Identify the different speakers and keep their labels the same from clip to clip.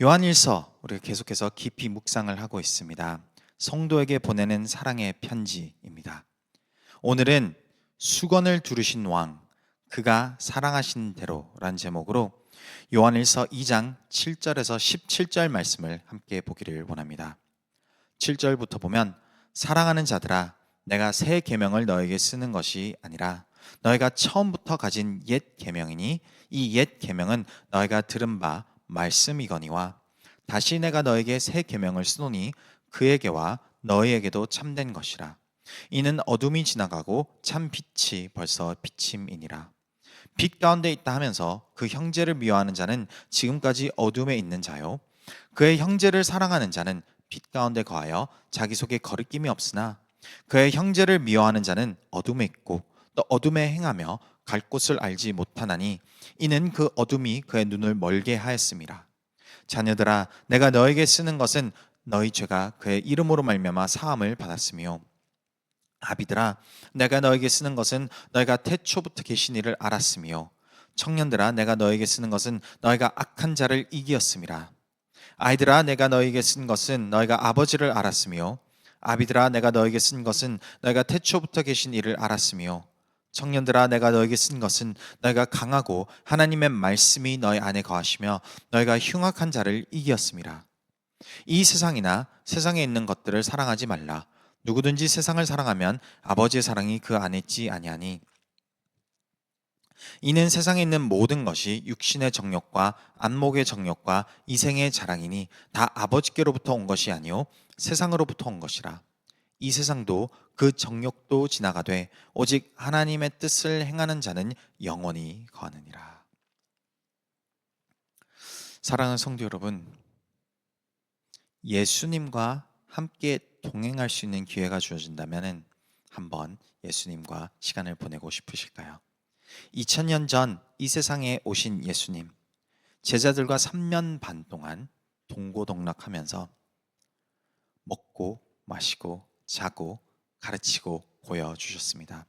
Speaker 1: 요한일서 우리가 계속해서 깊이 묵상을 하고 있습니다. 성도에게 보내는 사랑의 편지입니다. 오늘은 수건을 두르신 왕, 그가 사랑하신 대로란 제목으로 요한일서 2장 7절에서 17절 말씀을 함께 보기를 원합니다. 7절부터 보면 사랑하는 자들아 내가 새 계명을 너에게 쓰는 것이 아니라 너희가 처음부터 가진 옛 계명이니 이 옛 계명은 너희가 들은 바 말씀이거니와 다시 내가 너에게 새 계명을 쓰노니 그에게와 너희에게도 참된 것이라. 이는 어둠이 지나가고 참 빛이 벌써 비침이니라. 빛 가운데 있다 하면서 그 형제를 미워하는 자는 지금까지 어둠에 있는 자요 그의 형제를 사랑하는 자는 빛 가운데 거하여 자기 속에 거리낌이 없으나 그의 형제를 미워하는 자는 어둠에 있고 또 어둠에 행하며 갈 곳을 알지 못하나니 이는 그 어둠이 그의 눈을 멀게 하였음이라. 자녀들아 내가 너에게 쓰는 것은 너희 죄가 그의 이름으로 말미암아 사함을 받았으며 아비들아 내가 너에게 쓰는 것은 너희가 태초부터 계신 이를 알았으며 청년들아 내가 너에게 쓰는 것은 너희가 악한 자를 이기었음이라. 아이들아 내가 너에게 쓴 것은 너희가 아버지를 알았으며 아비들아 내가 너에게 쓴 것은 너희가 태초부터 계신 이를 알았으며 청년들아 내가 너에게 쓴 것은 너희가 강하고 하나님의 말씀이 너희 안에 거하시며 너희가 흉악한 자를 이기었음이라. 이 세상이나 세상에 있는 것들을 사랑하지 말라. 누구든지 세상을 사랑하면 아버지의 사랑이 그 안에 있지 아니하니 이는 세상에 있는 모든 것이 육신의 정욕과 안목의 정욕과 이생의 자랑이니 다 아버지께로부터 온 것이 아니요 세상으로부터 온 것이라. 이 세상도 그 정욕도 지나가되 오직 하나님의 뜻을 행하는 자는 영원히 거하느니라. 사랑하는 성도 여러분, 예수님과 함께 동행할 수 있는 기회가 주어진다면 한번 예수님과 시간을 보내고 싶으실까요? 2000년 전 이 세상에 오신 예수님, 제자들과 3년 반 동안 동고동락하면서 먹고 마시고 자고 가르치고 보여주셨습니다.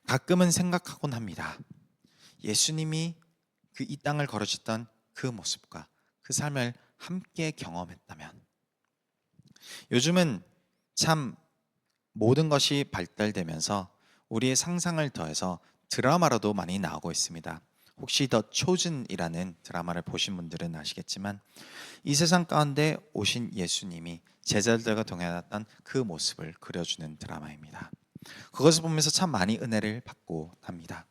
Speaker 1: 가끔은 생각하곤 합니다. 예수님이 그 이 땅을 걸으셨던 그 모습과 그 삶을 함께 경험했다면, 요즘은 참 모든 것이 발달되면서 우리의 상상을 더해서 드라마로도 많이 나오고 있습니다. 혹시 더 초즌이라는 드라마를 보신 분들은 아시겠지만 이 세상 가운데 오신 예수님이 제자들과 동행했던 그 모습을 그려주는 드라마입니다. 그것을 보면서 참 많이 은혜를 받고 합니다.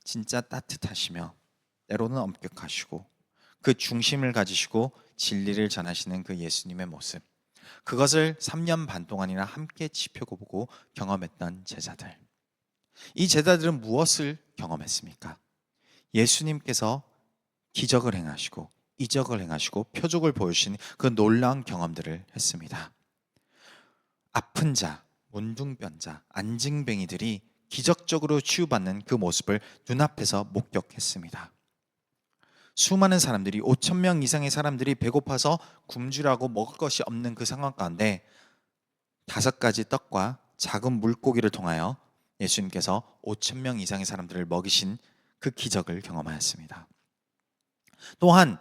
Speaker 1: 진짜 따뜻하시며 때로는 엄격하시고 그 중심을 가지시고 진리를 전하시는 그 예수님의 모습, 그것을 3년 반 동안이나 함께 지켜보고 경험했던 제자들. 이 제자들은 무엇을 경험했습니까? 예수님께서 기적을 행하시고 이적을 행하시고 표적을 보여주신 그 놀라운 경험들을 했습니다. 아픈 자, 문둥병자, 안징뱅이들이 기적적으로 치유받는 그 모습을 눈앞에서 목격했습니다. 수많은 사람들이 5천 명 이상의 사람들이 배고파서 굶주라고 먹을 것이 없는 그 상황 가운데 5가지 떡과 작은 물고기를 통하여 예수님께서 5천 명 이상의 사람들을 먹이신 그 기적을 경험하였습니다. 또한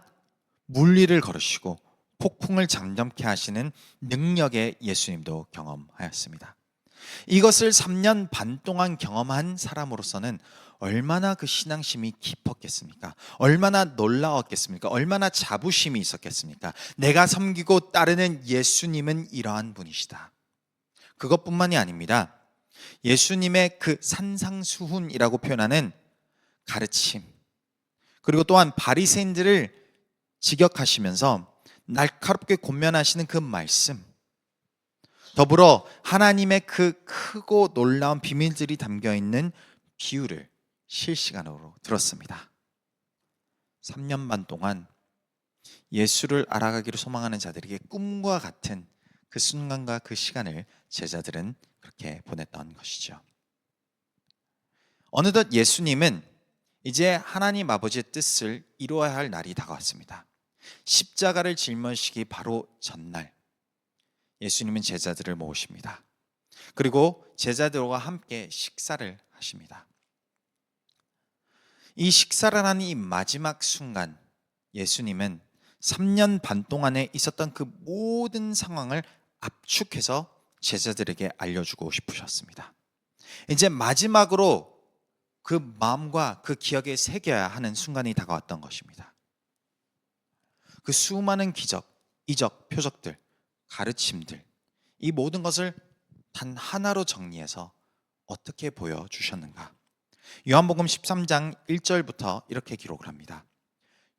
Speaker 1: 물 위를 걸으시고 폭풍을 잠잠케 하시는 능력의 예수님도 경험하였습니다. 이것을 3년 반 동안 경험한 사람으로서는 얼마나 그 신앙심이 깊었겠습니까? 얼마나 놀라웠겠습니까? 얼마나 자부심이 있었겠습니까? 내가 섬기고 따르는 예수님은 이러한 분이시다. 그것뿐만이 아닙니다. 예수님의 그 산상수훈이라고 표현하는 가르침, 그리고 또한 바리새인들을 직역하시면서 날카롭게 권면하시는 그 말씀, 더불어 하나님의 그 크고 놀라운 비밀들이 담겨있는 비유를 실시간으로 들었습니다. 3년 반 동안 예수를 알아가기를 소망하는 자들에게 꿈과 같은 그 순간과 그 시간을 제자들은 그렇게 보냈던 것이죠. 어느덧 예수님은 이제 하나님 아버지의 뜻을 이루어야 할 날이 다가왔습니다. 십자가를 짊어지시기 바로 전날 예수님은 제자들을 모으십니다. 그리고 제자들과 함께 식사를 하십니다. 이 식사를 하는 이 마지막 순간 예수님은 3년 반 동안에 있었던 그 모든 상황을 압축해서 제자들에게 알려주고 싶으셨습니다. 이제 마지막으로 그 마음과 그 기억에 새겨야 하는 순간이 다가왔던 것입니다. 그 수많은 기적, 이적, 표적들, 가르침들, 이 모든 것을 단 하나로 정리해서 어떻게 보여주셨는가? 요한복음 13장 1절부터 이렇게 기록을 합니다.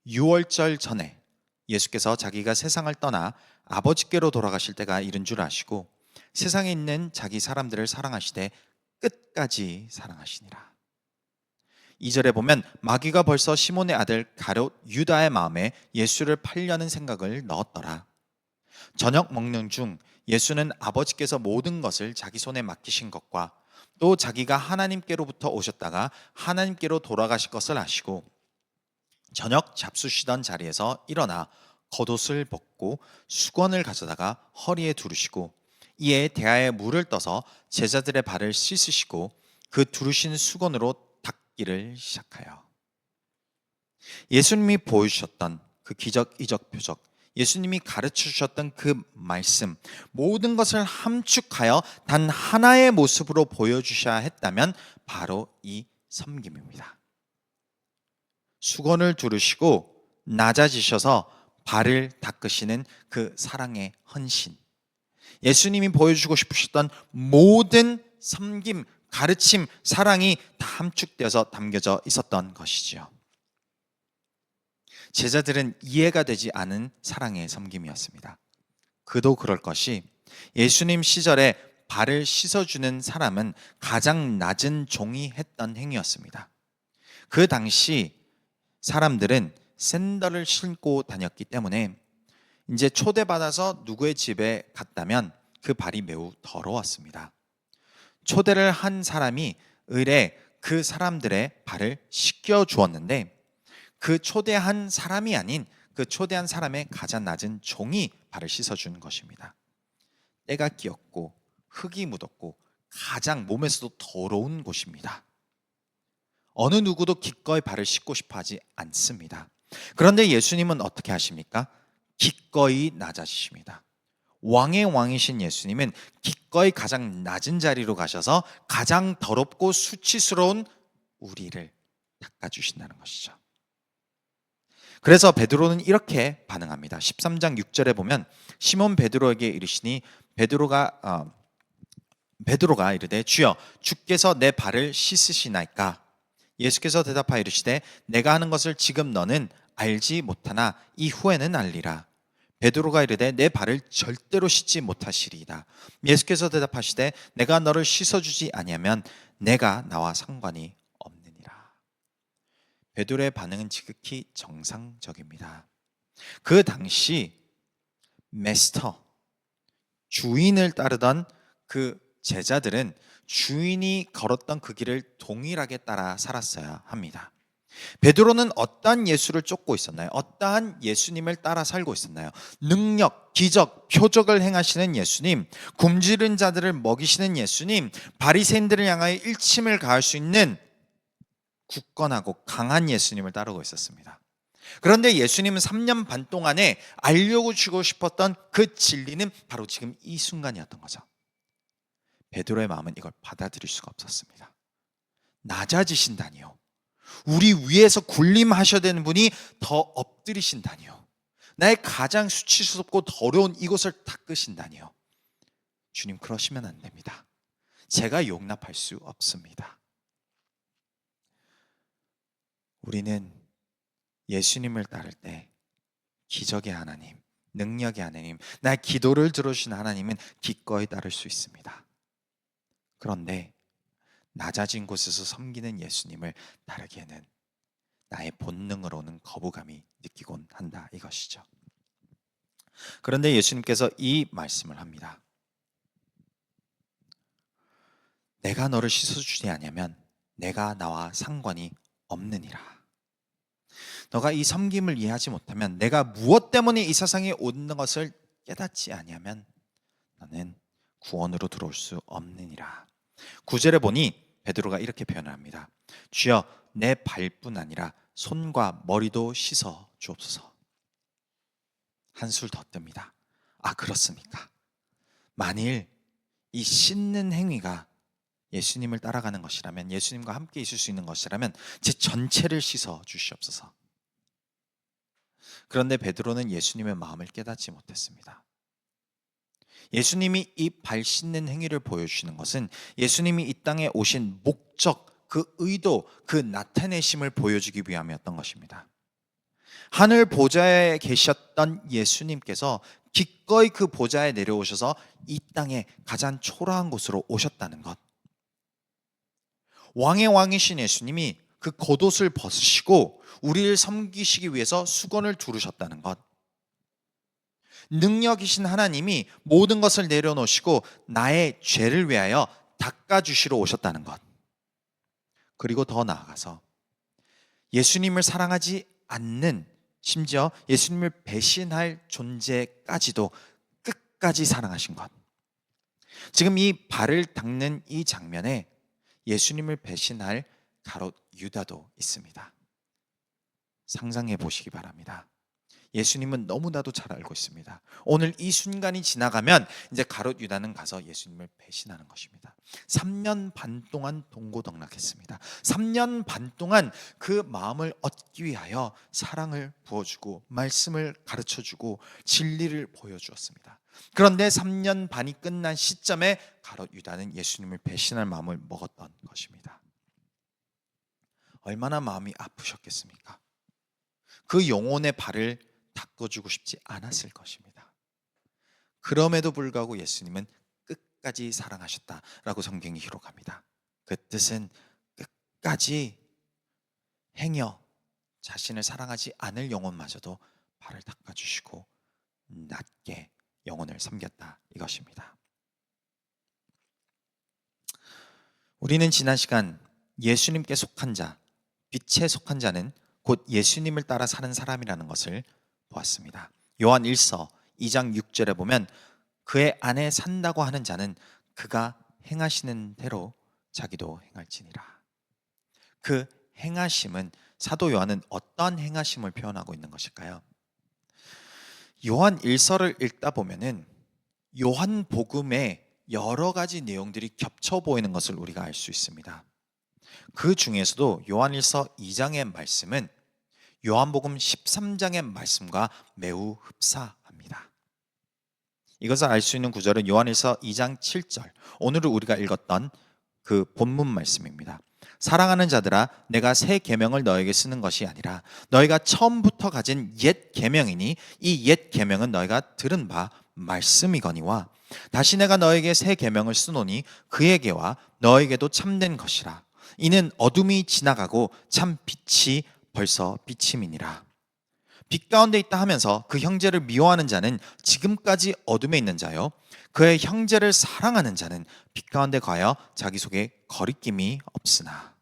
Speaker 1: 6월절 전에 예수께서 자기가 세상을 떠나 아버지께로 돌아가실 때가 이른 줄 아시고 세상에 있는 자기 사람들을 사랑하시되 끝까지 사랑하시니라. 2절에 보면 마귀가 벌써 시몬의 아들 가룟 유다의 마음에 예수를 팔려는 생각을 넣었더라. 저녁 먹는 중 예수는 아버지께서 모든 것을 자기 손에 맡기신 것과 또 자기가 하나님께로부터 오셨다가 하나님께로 돌아가실 것을 아시고 저녁 잡수시던 자리에서 일어나 겉옷을 벗고 수건을 가져다가 허리에 두르시고 이에 대야에 물을 떠서 제자들의 발을 씻으시고 그 두르신 수건으로 닦기를 시작하여 예수님이 보여주셨던 그 기적, 이적, 표적, 예수님이 가르쳐 주셨던 그 말씀, 모든 것을 함축하여 단 하나의 모습으로 보여주셔야 했다면 바로 이 섬김입니다. 수건을 두르시고 낮아지셔서 발을 닦으시는 그 사랑의 헌신, 예수님이 보여주고 싶으셨던 모든 섬김, 가르침, 사랑이 다 함축되어서 담겨져 있었던 것이지요. 제자들은 이해가 되지 않은 사랑의 섬김이었습니다. 그도 그럴 것이 예수님 시절에 발을 씻어주는 사람은 가장 낮은 종이 했던 행위였습니다. 그 당시 사람들은 샌들을 신고 다녔기 때문에 이제 초대받아서 누구의 집에 갔다면 그 발이 매우 더러웠습니다. 초대를 한 사람이 을에 그 사람들의 발을 씻겨 주었는데 그 초대한 사람이 아닌 그 초대한 사람의 가장 낮은 종이 발을 씻어주는 것입니다. 때가 끼었고 흙이 묻었고 가장 몸에서도 더러운 곳입니다. 어느 누구도 기꺼이 발을 씻고 싶어 하지 않습니다. 그런데 예수님은 어떻게 하십니까? 기꺼이 낮아지십니다. 왕의 왕이신 예수님은 기꺼이 가장 낮은 자리로 가셔서 가장 더럽고 수치스러운 우리를 닦아주신다는 것이죠. 그래서 베드로는 이렇게 반응합니다. 13장 6절에 보면 시몬 베드로에게 이르시니 베드로가 이르되 주여 주께서 내 발을 씻으시나이까? 예수께서 대답하여 이르시되 내가 하는 것을 지금 너는 알지 못하나 이후에는 알리라. 베드로가 이르되 내 발을 절대로 씻지 못하시리이다. 예수께서 대답하시되 내가 너를 씻어주지 아니하면 내가 나와 상관이 없느니라. 베드로의 반응은 지극히 정상적입니다. 그 당시 메스터, 주인을 따르던 그 제자들은 주인이 걸었던 그 길을 동일하게 따라 살았어야 합니다. 베드로는 어떠한 예수를 쫓고 있었나요? 어떠한 예수님을 따라 살고 있었나요? 능력, 기적, 표적을 행하시는 예수님, 굶주린 자들을 먹이시는 예수님, 바리새인들을 향하여 일침을 가할 수 있는 굳건하고 강한 예수님을 따르고 있었습니다. 그런데 예수님은 3년 반 동안에 알려주고 싶었던 그 진리는 바로 지금 이 순간이었던 거죠. 베드로의 마음은 이걸 받아들일 수가 없었습니다. 낮아지신다니요. 우리 위에서 군림하셔야 되는 분이 더 엎드리신다니요. 나의 가장 수치스럽고 더러운 이곳을 닦으신다니요. 주님, 그러시면 안 됩니다. 제가 용납할 수 없습니다. 우리는 예수님을 따를 때 기적의 하나님, 능력의 하나님, 나의 기도를 들어주신 하나님은 기꺼이 따를 수 있습니다. 그런데 낮아진 곳에서 섬기는 예수님을 따르기에는 나의 본능으로는 거부감이 느끼곤 한다, 이것이죠. 그런데 예수님께서 이 말씀을 합니다. 내가 너를 씻어주지 아니하면 내가 나와 상관이 없느니라. 너가 이 섬김을 이해하지 못하면, 내가 무엇 때문에 이 세상에 온 것을 깨닫지 아니하면 너는 구원으로 들어올 수 없느니라. 9절에 보니 베드로가 이렇게 표현을 합니다. 주여 내 발뿐 아니라 손과 머리도 씻어 주옵소서. 한술 더 뜹니다. 아, 그렇습니까? 만일 이 씻는 행위가 예수님을 따라가는 것이라면, 예수님과 함께 있을 수 있는 것이라면 제 전체를 씻어 주시옵소서. 그런데 베드로는 예수님의 마음을 깨닫지 못했습니다. 예수님이 이 발 씻는 행위를 보여주시는 것은 예수님이 이 땅에 오신 목적, 그 의도, 그 나타내심을 보여주기 위함이었던 것입니다. 하늘 보좌에 계셨던 예수님께서 기꺼이 그 보좌에 내려오셔서 이 땅에 가장 초라한 곳으로 오셨다는 것, 왕의 왕이신 예수님이 그 겉옷을 벗으시고 우리를 섬기시기 위해서 수건을 두르셨다는 것, 능력이신 하나님이 모든 것을 내려놓으시고 나의 죄를 위하여 닦아주시러 오셨다는 것, 그리고 더 나아가서 예수님을 사랑하지 않는, 심지어 예수님을 배신할 존재까지도 끝까지 사랑하신 것. 지금 이 발을 닦는 이 장면에 예수님을 배신할 가롯 유다도 있습니다. 상상해 보시기 바랍니다. 예수님은 너무나도 잘 알고 있습니다. 오늘 이 순간이 지나가면 이제 가롯 유다는 가서 예수님을 배신하는 것입니다. 3년 반 동안 동고동락했습니다. 3년 반 동안 그 마음을 얻기 위하여 사랑을 부어주고 말씀을 가르쳐주고 진리를 보여주었습니다. 그런데 3년 반이 끝난 시점에 가롯 유다는 예수님을 배신할 마음을 먹었던 것입니다. 얼마나 마음이 아프셨겠습니까? 그 영혼의 발을 닦아주고 싶지 않았을 것입니다. 그럼에도 불구하고 예수님은 끝까지 사랑하셨다라고 성경이 기록합니다. 그 뜻은 끝까지 행여 자신을 사랑하지 않을 영혼마저도 발을 닦아주시고 낮게 영혼을 섬겼다, 이것입니다. 우리는 지난 시간 예수님께 속한 자, 빛에 속한 자는 곧 예수님을 따라 사는 사람이라는 것을 보았습니다. 요한 1서 2장 6절에 보면 그의 안에 산다고 하는 자는 그가 행하시는 대로 자기도 행할지니라. 그 행하심은, 사도 요한은 어떤 행하심을 표현하고 있는 것일까요? 요한 1서를 읽다 보면은 요한복음의 여러 가지 내용들이 겹쳐 보이는 것을 우리가 알 수 있습니다. 그 중에서도 요한 1서 2장의 말씀은 요한복음 13장의 말씀과 매우 흡사합니다. 이것을 알 수 있는 구절은 요한 1서 2장 7절, 오늘 우리가 읽었던 그 본문 말씀입니다. 사랑하는 자들아, 내가 새 계명을 너에게 쓰는 것이 아니라 너희가 처음부터 가진 옛 계명이니 이 옛 계명은 너희가 들은 바 말씀이거니와 다시 내가 너에게 새 계명을 쓰노니 그에게와 너에게도 참된 것이라. 이는 어둠이 지나가고 참 빛이 벌써 비침이니라. 빛 가운데 있다 하면서 그 형제를 미워하는 자는 지금까지 어둠에 있는 자요, 그의 형제를 사랑하는 자는 빛 가운데 가여 자기 속에 거리낌이 없으나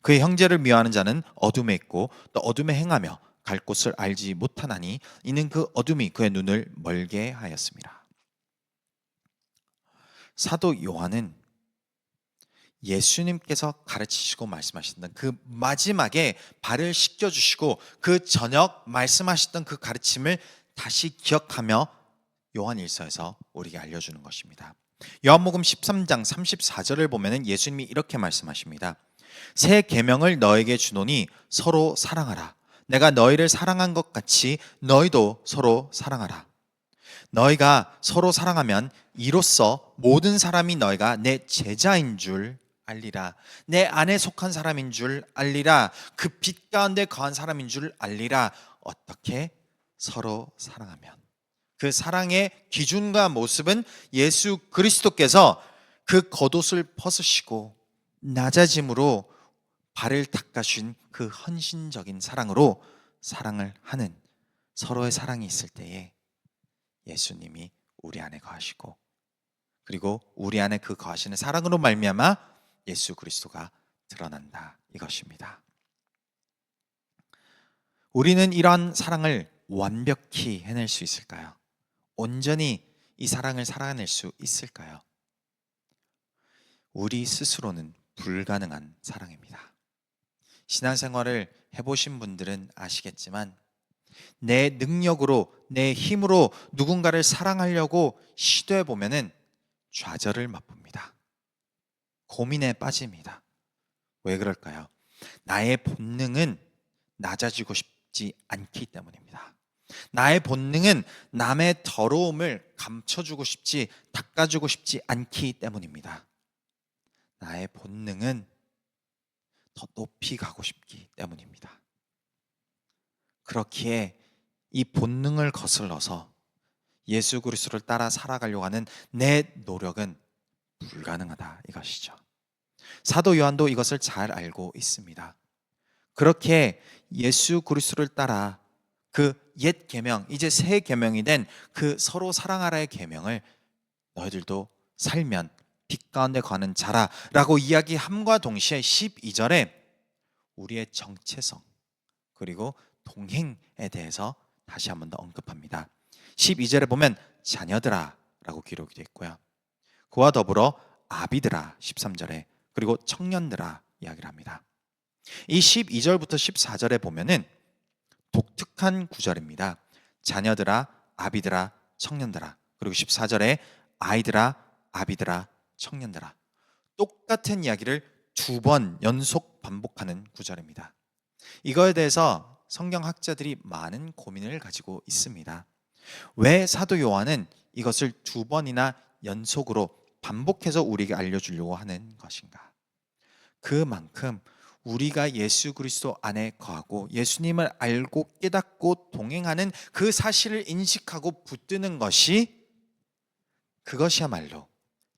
Speaker 1: 그의 형제를 미워하는 자는 어둠에 있고 또 어둠에 행하며 갈 곳을 알지 못하나니 이는 그 어둠이 그의 눈을 멀게 하였습니다. 사도 요한은 예수님께서 가르치시고 말씀하셨던 그 마지막에 발을 씻겨주시고 그 저녁 말씀하셨던 그 가르침을 다시 기억하며 요한 1서에서 우리에게 알려주는 것입니다. 요한복음 13장 34절을 보면 예수님이 이렇게 말씀하십니다. 새 계명을 너에게 주노니 서로 사랑하라. 내가 너희를 사랑한 것 같이 너희도 서로 사랑하라. 너희가 서로 사랑하면 이로써 모든 사람이 너희가 내 제자인 줄 알리라. 내 안에 속한 사람인 줄 알리라. 그 빛 가운데 거한 사람인 줄 알리라. 어떻게? 서로 사랑하면. 그 사랑의 기준과 모습은 예수 그리스도께서 그 겉옷을 벗으시고 낮아짐으로 발을 닦아주신 그 헌신적인 사랑으로 사랑을 하는, 서로의 사랑이 있을 때에 예수님이 우리 안에 거하시고 그리고 우리 안에 그 거하시는 사랑으로 말미암아 예수 그리스도가 드러난다, 이것입니다. 우리는 이러한 사랑을 완벽히 해낼 수 있을까요? 온전히 이 사랑을 살아낼 수 있을까요? 우리 스스로는 불가능한 사랑입니다. 신앙생활을 해보신 분들은 아시겠지만 내 능력으로, 내 힘으로 누군가를 사랑하려고 시도해 보면은 좌절을 맛봅니다. 고민에 빠집니다. 왜 그럴까요? 나의 본능은 낮아지고 싶지 않기 때문입니다. 나의 본능은 남의 더러움을 감춰주고 싶지, 닦아주고 싶지 않기 때문입니다. 나의 본능은 더 높이 가고 싶기 때문입니다. 그렇기에 이 본능을 거슬러서 예수 그리스도를 따라 살아가려고 하는 내 노력은 불가능하다 이것이죠. 사도 요한도 이것을 잘 알고 있습니다. 그렇게 예수 그리스도를 따라 그 옛 계명, 이제 새 계명이 된 그 서로 사랑하라의 계명을 너희들도 살면 빛 가운데 거하는 자라라고 이야기함과 동시에 12절에 우리의 정체성 그리고 동행에 대해서 다시 한 번 더 언급합니다. 12절에 보면 자녀들아 라고 기록이 되어 있고요. 그와 더불어 아비들아 13절에 그리고 청년들아 이야기를 합니다. 이 12절부터 14절에 보면은 독특한 구절입니다. 자녀들아, 아비들아, 청년들아. 그리고 14절에 아이들아, 아비들아, 청년들아. 똑같은 이야기를 두 번 연속 반복하는 구절입니다. 이거에 대해서 성경학자들이 많은 고민을 가지고 있습니다. 왜 사도 요한은 이것을 두 번이나 연속으로 반복해서 우리에게 알려주려고 하는 것인가? 그만큼 우리가 예수 그리스도 안에 거하고 예수님을 알고 깨닫고 동행하는 그 사실을 인식하고 붙드는 것이 그것이야말로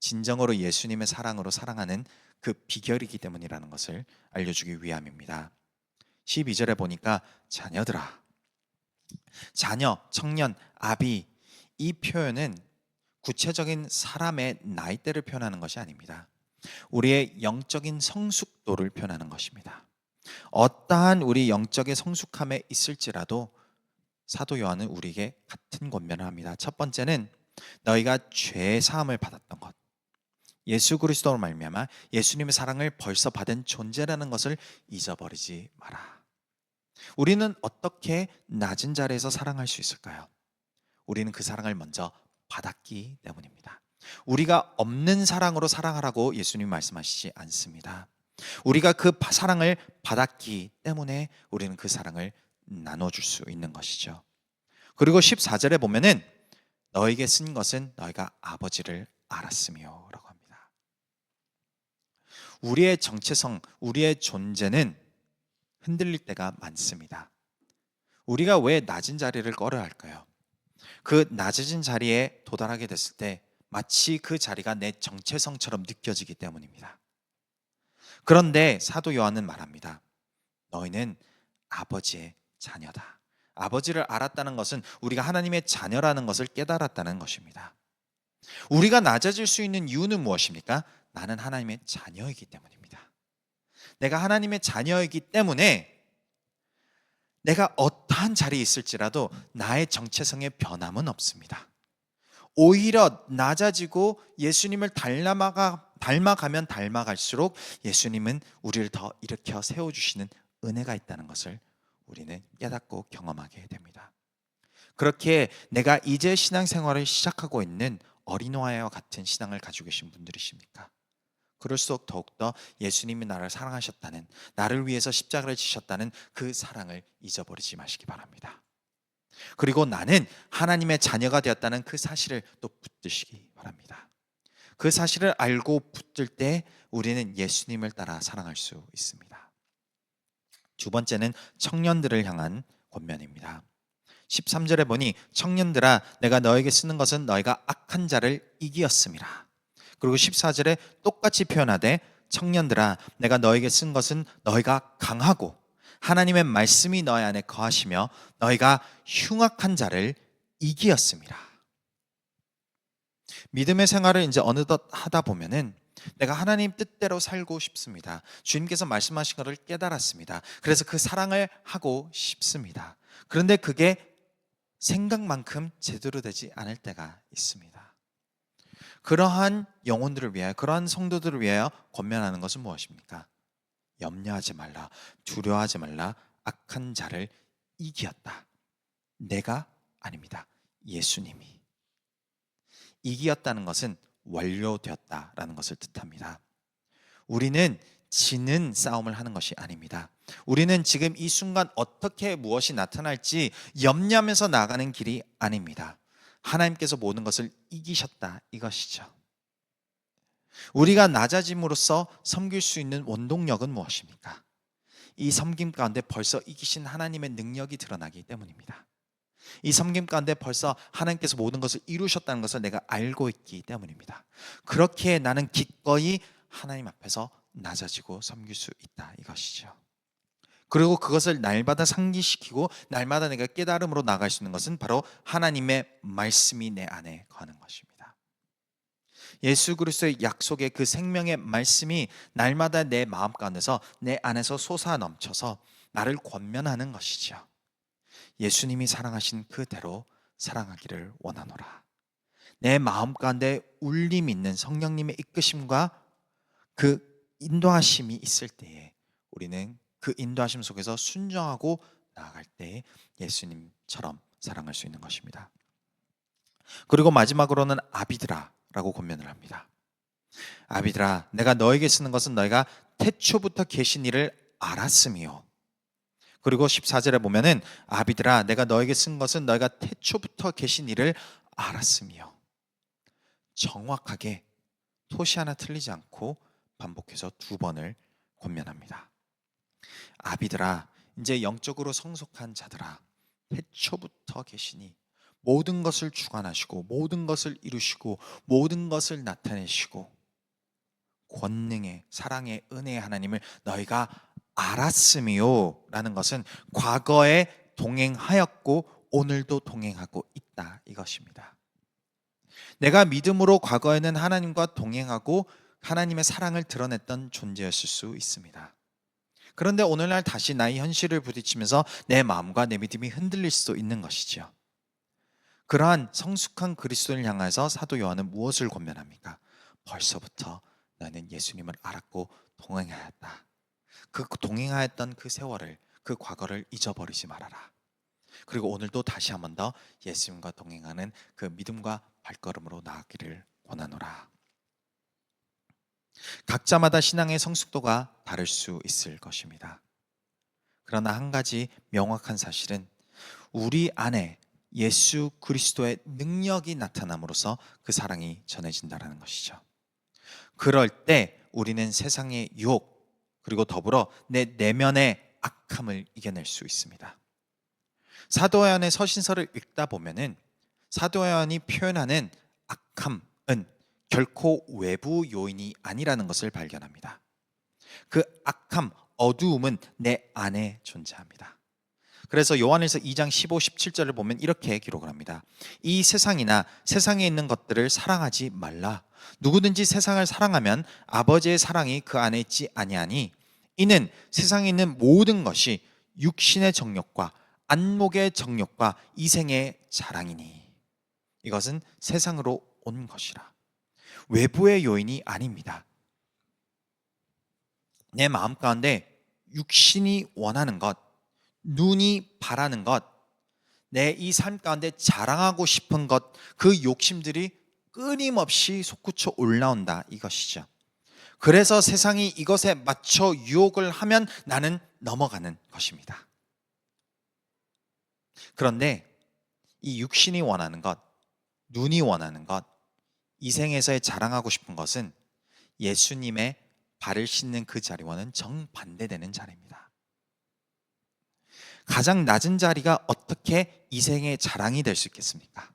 Speaker 1: 진정으로 예수님의 사랑으로 사랑하는 그 비결이기 때문이라는 것을 알려주기 위함입니다. 12절에 보니까 자녀들아, 자녀, 청년, 아비 이 표현은 구체적인 사람의 나이대를 표현하는 것이 아닙니다. 우리의 영적인 성숙도를 표현하는 것입니다. 어떠한 우리 영적의 성숙함에 있을지라도 사도 요한은 우리에게 같은 권면을 합니다. 첫 번째는 너희가 죄 사함을 받았던 것, 예수 그리스도로 말미암아 예수님의 사랑을 벌써 받은 존재라는 것을 잊어버리지 마라. 우리는 어떻게 낮은 자리에서 사랑할 수 있을까요? 우리는 그 사랑을 먼저 받았기 때문입니다. 우리가 없는 사랑으로 사랑하라고 예수님 말씀하시지 않습니다. 우리가 그 사랑을 받았기 때문에 우리는 그 사랑을 나눠줄 수 있는 것이죠. 그리고 14절에 보면은 너에게 쓴 것은 너희가 아버지를 알았으며 라고 합니다. 우리의 정체성, 우리의 존재는 흔들릴 때가 많습니다. 우리가 왜 낮은 자리를 꺼려 할까요? 그 낮아진 자리에 도달하게 됐을 때 마치 그 자리가 내 정체성처럼 느껴지기 때문입니다. 그런데 사도 요한은 말합니다. 너희는 아버지의 자녀다. 아버지를 알았다는 것은 우리가 하나님의 자녀라는 것을 깨달았다는 것입니다. 우리가 낮아질 수 있는 이유는 무엇입니까? 나는 하나님의 자녀이기 때문입니다. 내가 하나님의 자녀이기 때문에 내가 어떠한 자리에 있을지라도 나의 정체성에 변함은 없습니다. 오히려 낮아지고 예수님을 닮아가면 닮아갈수록 예수님은 우리를 더 일으켜 세워주시는 은혜가 있다는 것을 우리는 깨닫고 경험하게 됩니다. 그렇게 내가 이제 신앙생활을 시작하고 있는 어린아이와 같은 신앙을 가지고 계신 분들이십니까? 그럴수록 더욱더 예수님이 나를 사랑하셨다는, 나를 위해서 십자가를 지셨다는 그 사랑을 잊어버리지 마시기 바랍니다. 그리고 나는 하나님의 자녀가 되었다는 그 사실을 또 붙드시기 바랍니다. 그 사실을 알고 붙들 때 우리는 예수님을 따라 사랑할 수 있습니다. 두 번째는 청년들을 향한 권면입니다. 13절에 보니 청년들아 내가 너에게 쓰는 것은 너희가 악한 자를 이기었음이라. 그리고 14절에 똑같이 표현하되 청년들아 내가 너에게 쓴 것은 너희가 강하고 하나님의 말씀이 너희 안에 거하시며 너희가 흉악한 자를 이기었음이라. 믿음의 생활을 이제 어느덧 하다 보면은 내가 하나님 뜻대로 살고 싶습니다. 주님께서 말씀하신 것을 깨달았습니다. 그래서 그 사랑을 하고 싶습니다. 그런데 그게 생각만큼 제대로 되지 않을 때가 있습니다. 그러한 영혼들을 위하여, 그러한 성도들을 위하여 권면하는 것은 무엇입니까? 염려하지 말라, 두려워하지 말라, 악한 자를 이기었다. 내가 아닙니다. 예수님이. 이기었다는 것은 완료되었다라는 것을 뜻합니다. 우리는 지는 싸움을 하는 것이 아닙니다. 우리는 지금 이 순간 어떻게 무엇이 나타날지 염려하면서 나가는 길이 아닙니다. 하나님께서 모든 것을 이기셨다 이것이죠. 우리가 낮아짐으로써 섬길 수 있는 원동력은 무엇입니까? 이 섬김 가운데 벌써 이기신 하나님의 능력이 드러나기 때문입니다. 이 섬김 가운데 벌써 하나님께서 모든 것을 이루셨다는 것을 내가 알고 있기 때문입니다. 그렇게 나는 기꺼이 하나님 앞에서 낮아지고 섬길 수 있다 이것이죠. 그리고 그것을 날마다 상기시키고 날마다 내가 깨달음으로 나갈 수 있는 것은 바로 하나님의 말씀이 내 안에 거하는 것입니다. 예수 그리스도의 약속의 그 생명의 말씀이 날마다 내 마음 가운데서 내 안에서 솟아 넘쳐서 나를 권면하는 것이죠. 예수님이 사랑하신 그대로 사랑하기를 원하노라. 내 마음 가운데 울림 있는 성령님의 이끄심과 그 인도하심이 있을 때에 우리는 그 인도하심 속에서 순종하고 나아갈 때 예수님처럼 사랑할 수 있는 것입니다. 그리고 마지막으로는 아비들아라고 권면을 합니다. 아비들아, 내가 너에게 쓰는 것은 너희가 태초부터 계신 이를 알았음이요. 그리고 14절에 보면은 아비들아, 내가 너에게 쓴 것은 너희가 태초부터 계신 이를 알았음이요. 정확하게 토시 하나 틀리지 않고 반복해서 2번을 권면합니다. 아비들아, 이제 영적으로 성숙한 자들아, 태초부터 계시니 모든 것을 주관하시고 모든 것을 이루시고 모든 것을 나타내시고 권능의 사랑의 은혜의 하나님을 너희가 알았음이요 라는 것은 과거에 동행하였고 오늘도 동행하고 있다 이것입니다. 내가 믿음으로 과거에는 하나님과 동행하고 하나님의 사랑을 드러냈던 존재였을 수 있습니다. 그런데 오늘날 다시 나의 현실을 부딪히면서 내 마음과 내 믿음이 흔들릴 수도 있는 것이죠. 그러한 성숙한 그리스도인을 향해서 사도 요한은 무엇을 권면합니까? 벌써부터 너는 예수님을 알았고 동행하였다. 그 동행하였던 그 세월을, 그 과거를 잊어버리지 말아라. 그리고 오늘도 다시 한 번 더 예수님과 동행하는 그 믿음과 발걸음으로 나아가기를 원하노라. 각자마다 신앙의 성숙도가 다를 수 있을 것입니다. 그러나 한 가지 명확한 사실은 우리 안에 예수 그리스도의 능력이 나타남으로써 그 사랑이 전해진다는 것이죠. 그럴 때 우리는 세상의 유혹 그리고 더불어 내 내면의 악함을 이겨낼 수 있습니다. 사도 요한의 서신서를 읽다 보면은 사도 요한이 표현하는 악함은 결코 외부 요인이 아니라는 것을 발견합니다. 그 악함, 어두움은 내 안에 존재합니다. 그래서 요한일서 2장 15, 17절을 보면 이렇게 기록을 합니다. 이 세상이나 세상에 있는 것들을 사랑하지 말라. 누구든지 세상을 사랑하면 아버지의 사랑이 그 안에 있지 아니하니 이는 세상에 있는 모든 것이 육신의 정욕과 안목의 정욕과 이생의 자랑이니 이것은 세상으로 온 것이라. 외부의 요인이 아닙니다. 내 마음 가운데 육신이 원하는 것, 눈이 바라는 것, 내 이 삶 가운데 자랑하고 싶은 것, 그 욕심들이 끊임없이 솟구쳐 올라온다 이것이죠. 그래서 세상이 이것에 맞춰 유혹을 하면 나는 넘어가는 것입니다. 그런데 이 육신이 원하는 것, 눈이 원하는 것, 이 생에서의 자랑하고 싶은 것은 예수님의 발을 씻는 그 자리와는 정반대되는 자리입니다. 가장 낮은 자리가 어떻게 이 생의 자랑이 될 수 있겠습니까?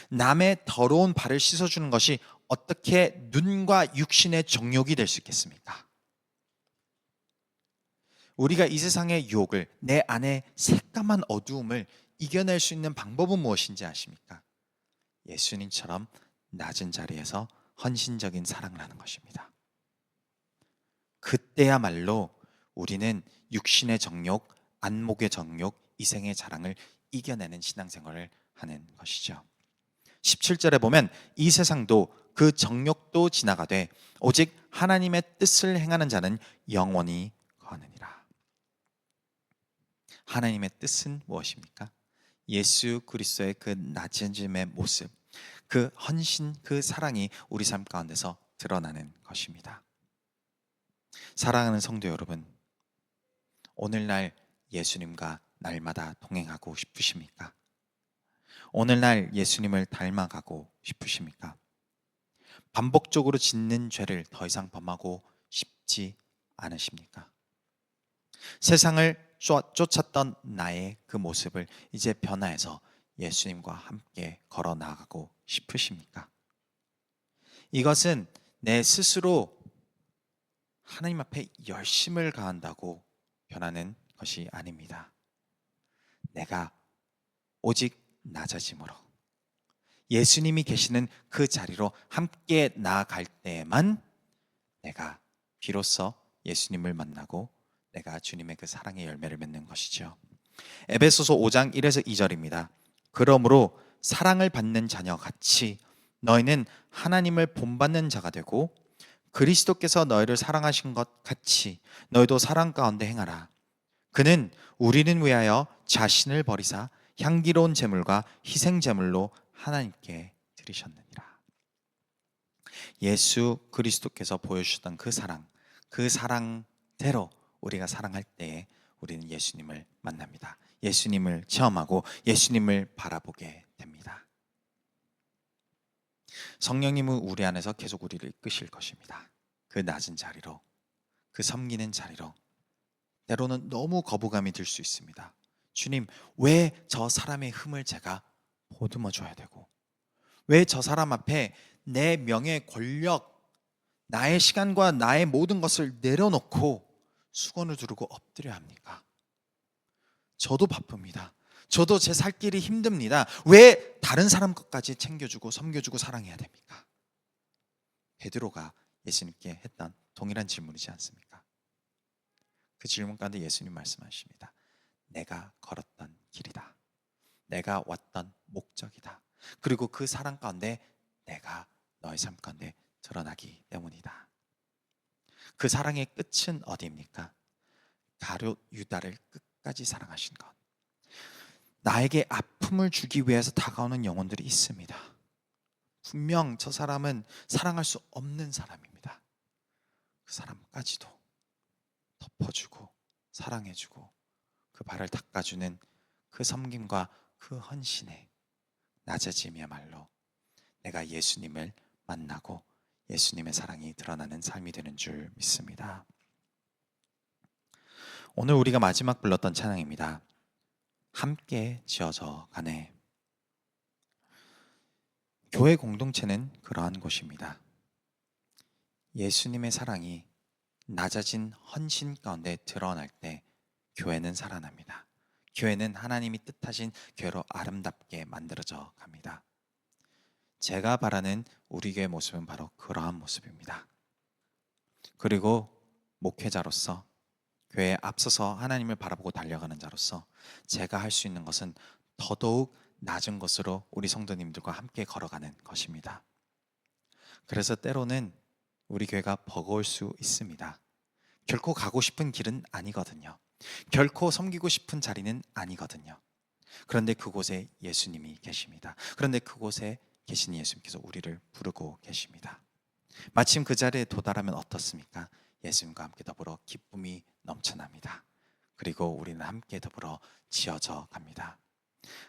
Speaker 1: 남의 더러운 발을 씻어주는 것이 어떻게 눈과 육신의 정욕이 될 수 있겠습니까? 우리가 이 세상의 유혹을, 내 안에 새까만 어두움을 이겨낼 수 있는 방법은 무엇인지 아십니까? 예수님처럼 낮은 자리에서 헌신적인 사랑을 하는 것입니다. 그때야말로 우리는 육신의 정욕, 안목의 정욕, 이생의 자랑을 이겨내는 신앙생활을 하는 것이죠. 17절에 보면 이 세상도 그 정욕도 지나가되 오직 하나님의 뜻을 행하는 자는 영원히 거하느니라. 하나님의 뜻은 무엇입니까? 예수 그리스도의 그 낮아짐의 모습, 그 헌신, 그 사랑이 우리 삶 가운데서 드러나는 것입니다. 사랑하는 성도 여러분, 오늘날 예수님과 날마다 동행하고 싶으십니까? 오늘날 예수님을 닮아가고 싶으십니까? 반복적으로 짓는 죄를 더 이상 범하고 싶지 않으십니까? 세상을 쫓았던 나의 그 모습을 이제 변화해서 예수님과 함께 걸어 나가고 싶으십니까? 이것은 내 스스로 하나님 앞에 열심을 가한다고 변하는 것이 아닙니다. 내가 오직 낮아짐으로 예수님이 계시는 그 자리로 함께 나아갈 때에만 내가 비로소 예수님을 만나고 내가 주님의 그 사랑의 열매를 맺는 것이죠. 에베소서 5장 1에서 2절입니다. 그러므로 사랑을 받는 자녀 같이 너희는 하나님을 본받는 자가 되고 그리스도께서 너희를 사랑하신 것 같이 너희도 사랑 가운데 행하라. 그는 우리는 위하여 자신을 버리사 향기로운 제물과 희생 제물로 하나님께 드리셨느니라. 예수 그리스도께서 보여주셨던 그 사랑대로 우리가 사랑할 때에 우리는 예수님을 만납니다. 예수님을 체험하고 예수님을 바라보게 됩니다. 성령님은 우리 안에서 계속 우리를 이끄실 것입니다. 그 낮은 자리로, 그 섬기는 자리로. 때로는 너무 거부감이 들 수 있습니다. 주님, 왜 저 사람의 흠을 제가 보듬어 줘야 되고, 왜 저 사람 앞에 내 명예, 권력, 나의 시간과 나의 모든 것을 내려놓고 수건을 두르고 엎드려야 합니까? 저도 바쁩니다. 저도 제 살 길이 힘듭니다. 왜 다른 사람 것까지 챙겨주고 섬겨주고 사랑해야 됩니까? 베드로가 예수님께 했던 동일한 질문이지 않습니까? 그 질문 가운데 예수님 말씀하십니다. 내가 걸었던 길이다. 내가 왔던 목적이다. 그리고 그 사랑 가운데 내가 너의 삶 가운데 드러나기 때문이다. 그 사랑의 끝은 어디입니까? 가룟 유다를 끝까지 사랑하신 것. 나에게 아픔을 주기 위해서 다가오는 영혼들이 있습니다. 분명 저 사람은 사랑할 수 없는 사람입니다. 그 사람까지도 덮어주고 사랑해주고 그 발을 닦아주는 그 섬김과 그 헌신에 낮아짐이야말로 내가 예수님을 만나고 예수님의 사랑이 드러나는 삶이 되는 줄 믿습니다. 오늘 우리가 마지막 불렀던 찬양입니다. 함께 지어져 가네. 교회 공동체는 그러한 곳입니다. 예수님의 사랑이 낮아진 헌신 가운데 드러날 때 교회는 살아납니다. 교회는 하나님이 뜻하신 교회로 아름답게 만들어져 갑니다. 제가 바라는 우리 교회 모습은 바로 그러한 모습입니다. 그리고 목회자로서 교회에 앞서서 하나님을 바라보고 달려가는 자로서 제가 할 수 있는 것은 더더욱 낮은 곳으로 우리 성도님들과 함께 걸어가는 것입니다. 그래서 때로는 우리 교회가 버거울 수 있습니다. 결코 가고 싶은 길은 아니거든요. 결코 섬기고 싶은 자리는 아니거든요. 그런데 그곳에 예수님이 계십니다. 그런데 그곳에 계신 예수님께서 우리를 부르고 계십니다. 마침 그 자리에 도달하면 어떻습니까? 예수님과 함께 더불어 기쁨이 넘쳐납니다. 그리고 우리는 함께 더불어 지어져 갑니다.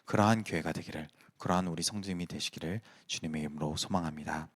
Speaker 1: 그러한 교회가 되기를, 그러한 우리 성도님이 되시기를 주님의 이름으로 소망합니다.